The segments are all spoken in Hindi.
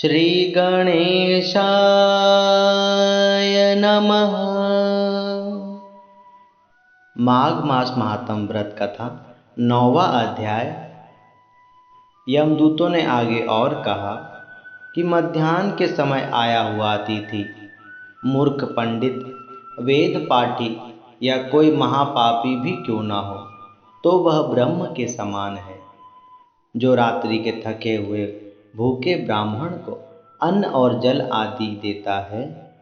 श्री गणेशाय नमः। माघ मास महात्म व्रत कथा 9वां अध्याय। यमदूतों ने आगे और कहा कि मध्याह्न के समय आया हुआ अतिथि मूर्ख पंडित, वेद पाठी या कोई महापापी भी क्यों ना हो, तो वह ब्रह्म के समान है। जो रात्रि के थके हुए भूखे ब्राह्मण को अन्न और जल आदि देता है,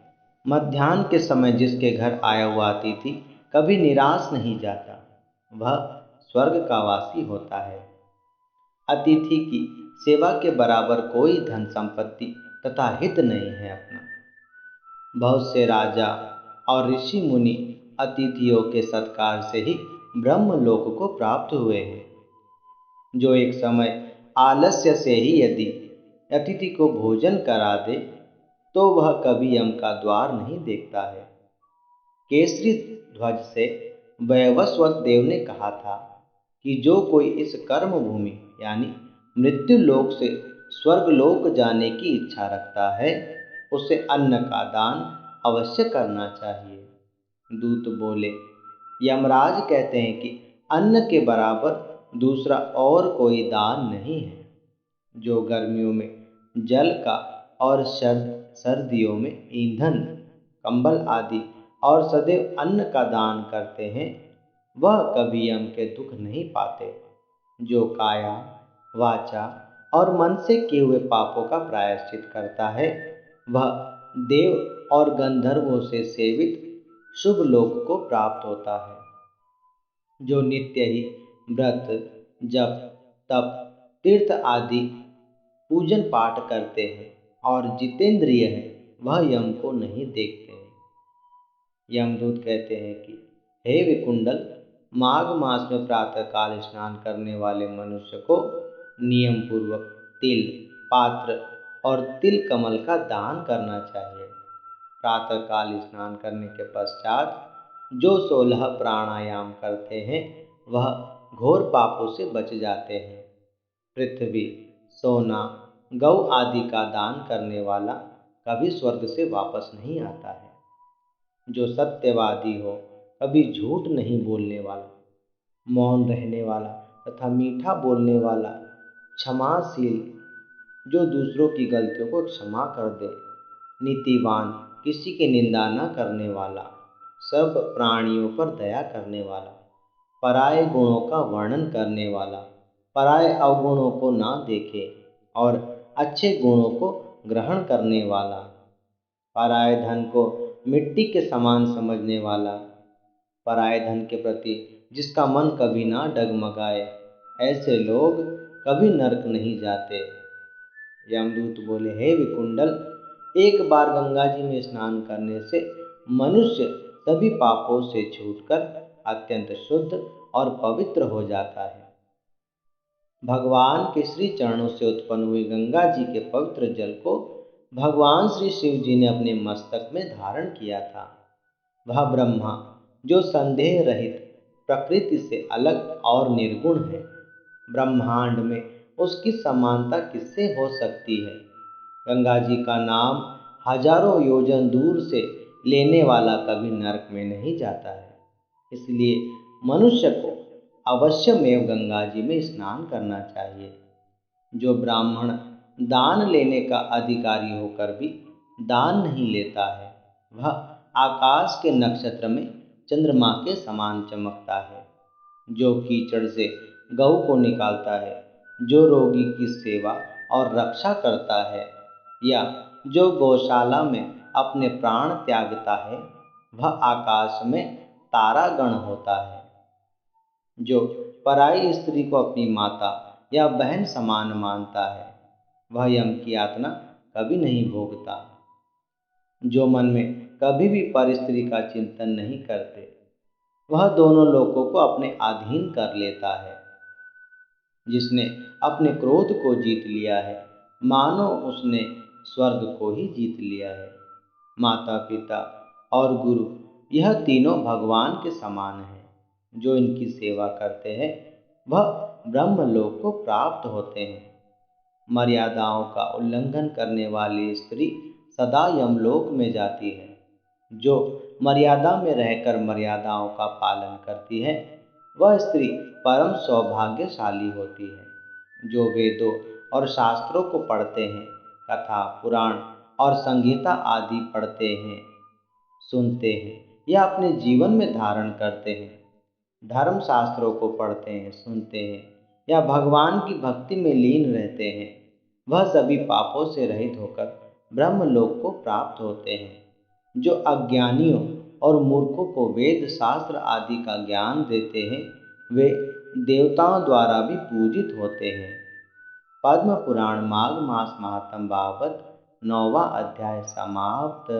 मध्याह्न के समय जिसके घर आया हुआ अतिथि कभी निराश नहीं जाता, वह स्वर्ग का वासी होता है। अतिथि की सेवा के बराबर कोई धन संपत्ति तथा हित नहीं है अपना। बहुत से राजा और ऋषि मुनि अतिथियों के सत्कार से ही ब्रह्मलोक को प्राप्त हुए हैं। जो एक समय आलस्य से ही यदि अतिथि को भोजन करा दे, तो वह कभी यम का द्वार नहीं देखता है। केसरी ध्वज से वैवस्वत देव ने कहा था कि जो कोई इस कर्म भूमि यानी मृत्यु लोक से स्वर्गलोक जाने की इच्छा रखता है, उसे अन्न का दान अवश्य करना चाहिए। दूत बोले, यमराज कहते हैं कि अन्न के बराबर दूसरा और कोई दान नहीं है। जो गर्मियों में जल का और सर्दियों में ईंधन, कंबल आदि और सदैव अन्न का दान करते हैं, वह कभी यम के दुख नहीं पाते। जो काया, वाचा और मन से किए हुए पापों का प्रायश्चित करता है, वह देव और गंधर्वों से सेवित शुभ लोक को प्राप्त होता है। जो नित्य ही व्रत, जप, तप, तीर्थ आदि पूजन पाठ करते हैं और जितेंद्रिय है, वह यम को नहीं देखते हैं। यमदूत कहते हैं कि हे विकुंडल, माघ मास में प्रातःकाल स्नान करने वाले मनुष्य को नियम पूर्वक तिल, पात्र और तिल कमल का दान करना चाहिए। प्रातःकाल स्नान करने के पश्चात जो 16 प्राणायाम करते हैं, वह घोर पापों से बच जाते हैं। पृथ्वी, सोना, गौ आदि का दान करने वाला कभी स्वर्ग से वापस नहीं आता है। जो सत्यवादी हो, कभी झूठ नहीं बोलने वाला, मौन रहने वाला तथा मीठा बोलने वाला, क्षमाशील, जो दूसरों की गलतियों को क्षमा कर दे, नीतिवान, किसी की निंदा न करने वाला, सब प्राणियों पर दया करने वाला, पराये गुणों का वर्णन करने वाला, पराये अवगुणों को ना देखे और अच्छे गुणों को ग्रहण करने वाला, पराये धन को मिट्टी के समान समझने वाला, पराये धन के प्रति जिसका मन कभी ना डगमगाए, ऐसे लोग कभी नरक नहीं जाते। यमदूत बोले, हे विकुंडल, एक बार गंगा जी में स्नान करने से मनुष्य सभी पापों से छूटकर अत्यंत शुद्ध और पवित्र हो जाता है। भगवान के श्री चरणों से उत्पन्न हुई गंगा जी के पवित्र जल को भगवान श्री शिव जी ने अपने मस्तक में धारण किया था। वह ब्रह्मा, जो संदेह रहित, प्रकृति से अलग और निर्गुण है, ब्रह्मांड में उसकी समानता किससे हो सकती है। गंगा जी का नाम हजारों योजन दूर से लेने वाला कभी नरक में नहीं जाता है। इसलिए मनुष्य को अवश्यमेव गंगा जी में स्नान करना चाहिए। जो ब्राह्मण दान लेने का अधिकारी होकर भी दान नहीं लेता है, वह आकाश के नक्षत्र में चंद्रमा के समान चमकता है। जो कीचड़ से गऊ को निकालता है, जो रोगी की सेवा और रक्षा करता है, या जो गौशाला में अपने प्राण त्यागता है, वह आकाश में तारागण होता है। जो पराई स्त्री को अपनी माता या बहन समान मानता है, वह यम की यातना कभी नहीं भोगता। जो मन में कभी भी परस्त्री का चिंतन नहीं करते, वह दोनों लोकों को अपने अधीन कर लेता है। जिसने अपने क्रोध को जीत लिया है, मानो उसने स्वर्ग को ही जीत लिया है। माता पिता और गुरु, यह तीनों भगवान के समान हैं। जो इनकी सेवा करते हैं, वह ब्रह्मलोक को प्राप्त होते हैं। मर्यादाओं का उल्लंघन करने वाली स्त्री सदा यमलोक में जाती है। जो मर्यादा में रहकर मर्यादाओं का पालन करती है, वह स्त्री परम सौभाग्यशाली होती है। जो वेदों और शास्त्रों को पढ़ते हैं, कथा, पुराण और संगीता आदि पढ़ते हैं, सुनते हैं या अपने जीवन में धारण करते हैं, धर्म शास्त्रों को पढ़ते हैं, सुनते हैं या भगवान की भक्ति में लीन रहते हैं, वह सभी पापों से रहित होकर ब्रह्मलोक को प्राप्त होते हैं। जो अज्ञानियों और मूर्खों को वेद शास्त्र आदि का ज्ञान देते हैं, वे देवताओं द्वारा भी पूजित होते हैं। पद्म पुराण माघ मास महात्म भागवत 9वां अध्याय समाप्त।